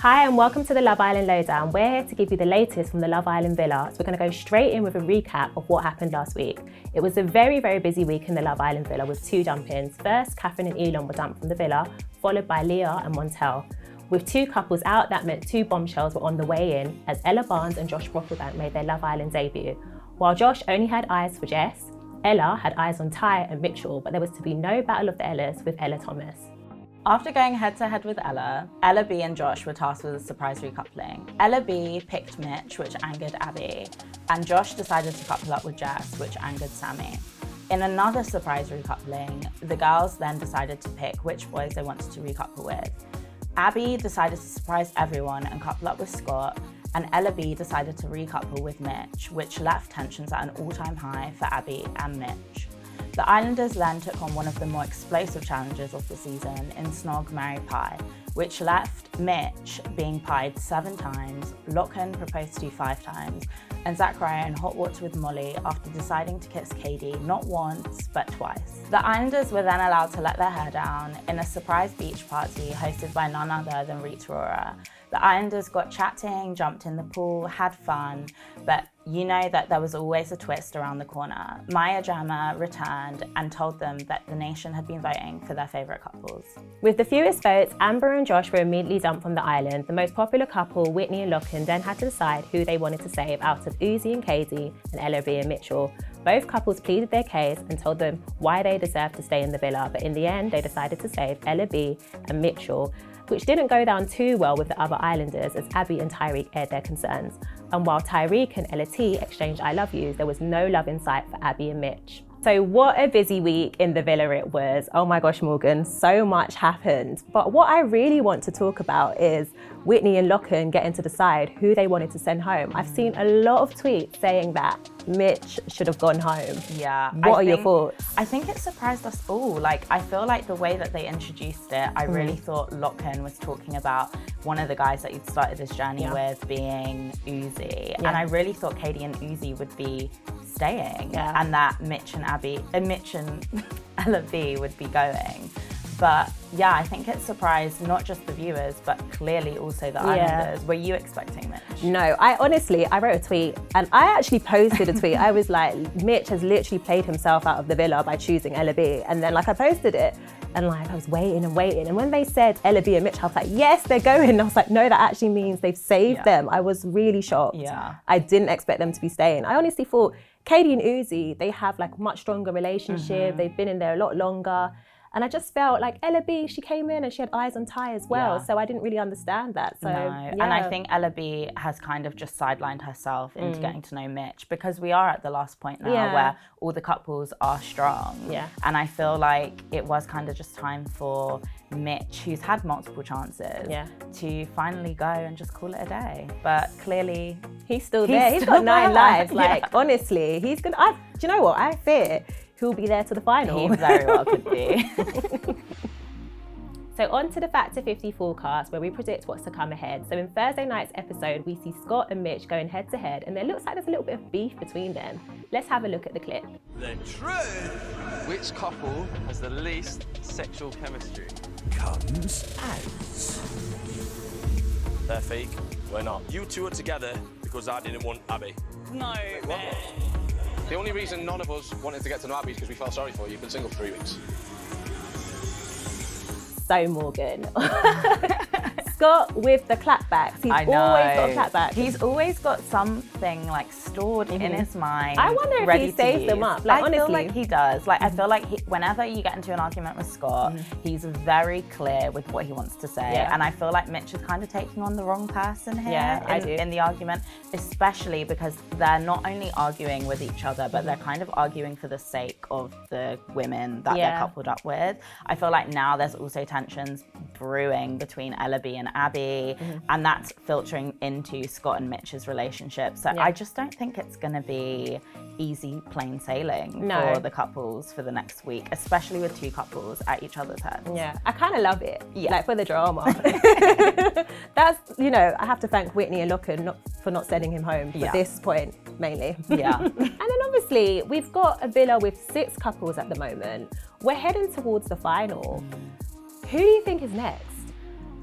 Hi and welcome to the Love Island Lowdown. We're here to give you the latest from the Love Island Villa. So we're going to go straight in with a recap of what happened last week. It was a very, very busy week in the Love Island Villa with two dump-ins. First, Catherine and Elon were dumped from the villa, followed by Leah and Montel. With two couples out, that meant two bombshells were on the way in as Ella Barnes and Josh Brocklebank made their Love Island debut. While Josh only had eyes for Jess, Ella had eyes on Ty and Mitchell, but there was to be no battle of the Ellas with Ella Thomas. After going head-to-head with Ella B and Josh were tasked with a surprise recoupling. Ella B picked Mitch, which angered Abby, and Josh decided to couple up with Jess, which angered Sammy. In another surprise recoupling, the girls then decided to pick which boys they wanted to recouple with. Abby decided to surprise everyone and couple up with Scott, and Ella B decided to recouple with Mitch, which left tensions at an all-time high for Abby and Mitch. The Islanders then took on one of the more explosive challenges of the season in Snog, Marry, Pie, which left Mitch being pied 7 times, Lachlan proposed to 5 times, and Zachariah in hot water with Molly after deciding to kiss Katie not once, but twice. The Islanders were then allowed to let their hair down in a surprise beach party hosted by none other than Rita Ora. The Islanders got chatting, jumped in the pool, had fun, but you know that there was always a twist around the corner. Maya Jama returned and told them that the nation had been voting for their favourite couples. With the fewest votes, Amber and Josh were immediately dumped from the island. The most popular couple, Whitney and Lachlan, then had to decide who they wanted to save out of Uzi and Katie and Ella B and Mitchell. Both couples pleaded their case and told them why they deserved to stay in the villa, but in the end, they decided to save Ella B and Mitchell, which didn't go down too well with the other Islanders as Abby and Tyreek aired their concerns. And while Tyreek and Ella T exchanged I love yous, there was no love in sight for Abby and Mitch. So what a busy week in the villa it was. Oh my gosh, Morgan, so much happened. But what I really want to talk about is Whitney and Lachlan getting to decide who they wanted to send home. I've seen a lot of tweets saying that Mitch should have gone home. Yeah. What are your thoughts? I think it surprised us all. Like, I feel like the way that they introduced it, I really thought Lachlan was talking about one of the guys that he'd started this journey with being Uzi. And I really thought Katie and Uzi would be staying and that Mitch and Ella B would be going. But yeah, I think it surprised not just the viewers, but clearly also the Islanders. Were you expecting Mitch? No, I wrote a tweet and I actually posted a tweet. I was like, Mitch has literally played himself out of the villa by choosing Ella B. And then I posted it and I was waiting and waiting. And when they said Ella B and Mitch, I was like, yes, they're going. And I was like, no, that actually means they've saved them. I was really shocked. Yeah. I didn't expect them to be staying. I honestly thought Katie and Uzi, they have like much stronger relationship. They've been in there a lot longer. And I just felt like Ella B, she came in and she had eyes on Ty as well. So I didn't really understand that. So, and I think Ella B has kind of just sidelined herself into getting to know Mitch, because we are at the last point now where all the couples are strong. And I feel like it was kind of just time for Mitch, who's had multiple chances, to finally go and just call it a day. But clearly he's still there. He's got 9 lives. Like, honestly, he's gonna, do you know what? I fear he'll be there to the final. He very well could be. So on to the Factor 50 forecast, where we predict what's to come ahead. So in Thursday night's episode, we see Scott and Mitch going head to head, and it looks like there's a little bit of beef between them. Let's have a look at the clip. The truth! Which couple has the least sexual chemistry? Comes out. They're fake. We're not. You two are together because I didn't want Abby. No, man. The only reason none of us wanted to get to know Abby is because we felt sorry for you. You've been single for 3 weeks. So Morgan. Scott with the clapbacks. He's always got a clapback. He's always got something like stored in his mind. I wonder if he saves them up. Like, honestly, I feel like he does. Like, I feel like whenever you get into an argument with Scott, he's very clear with what he wants to say. And I feel like Mitch is kind of taking on the wrong person here in the argument, especially because they're not only arguing with each other, but they're kind of arguing for the sake of the women that they're coupled up with. I feel like now there's also tensions brewing between Ella B and Abby, and that's filtering into Scott and Mitch's relationship. So I just don't think it's going to be easy, plain sailing for the couples for the next week, especially with two couples at each other's heads. Yeah, I kind of love it, like for the drama. That's, you know, I have to thank Whitney and Lachlan for not sending him home for this point, mainly. Yeah. And then obviously, we've got a villa with 6 couples at the moment. We're heading towards the final. Who do you think is next?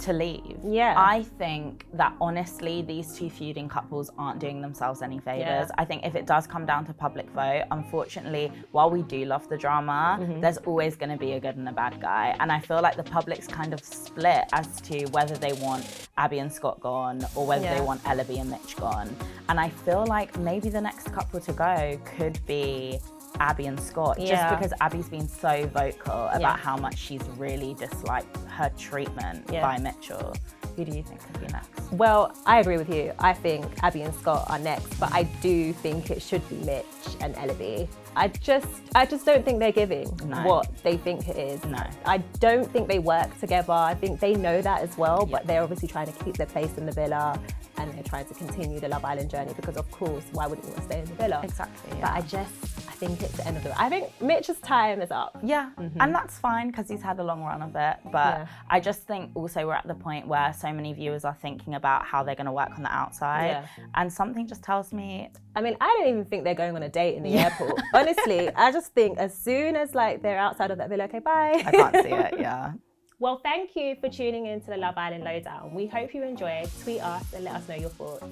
to leave. Yeah. I think that honestly, these two feuding couples aren't doing themselves any favors. I think if it does come down to public vote, unfortunately, while we do love the drama, there's always going to be a good and a bad guy. And I feel like the public's kind of split as to whether they want Abby and Scott gone or whether they want Ellaby and Mitch gone. And I feel like maybe the next couple to go could be Abby and Scott, just because Abby's been so vocal about how much she's really disliked her treatment by Mitchell. Who do you think could be next? Well, I agree with you. I think Abby and Scott are next, but I do think it should be Mitch and Ellaby. I just don't think they're giving what they think it is. No. I don't think they work together. I think they know that as well, but they're obviously trying to keep their place in the villa and they're trying to continue the Love Island journey because, of course, why wouldn't you want to stay in the villa? Exactly. But I think it's the end of the. I think Mitch's time is up. Yeah, and that's fine because he's had a long run of it. But I just think also we're at the point where so many viewers are thinking about how they're going to work on the outside, and something just tells me. I mean, I don't even think they're going on a date in the airport. Honestly, I just think as soon as like they're outside of that villa, okay, bye. I can't see it. Yeah. Well, thank you for tuning in to the Love Island Lowdown. We hope you enjoyed. Tweet us and let us know your thoughts.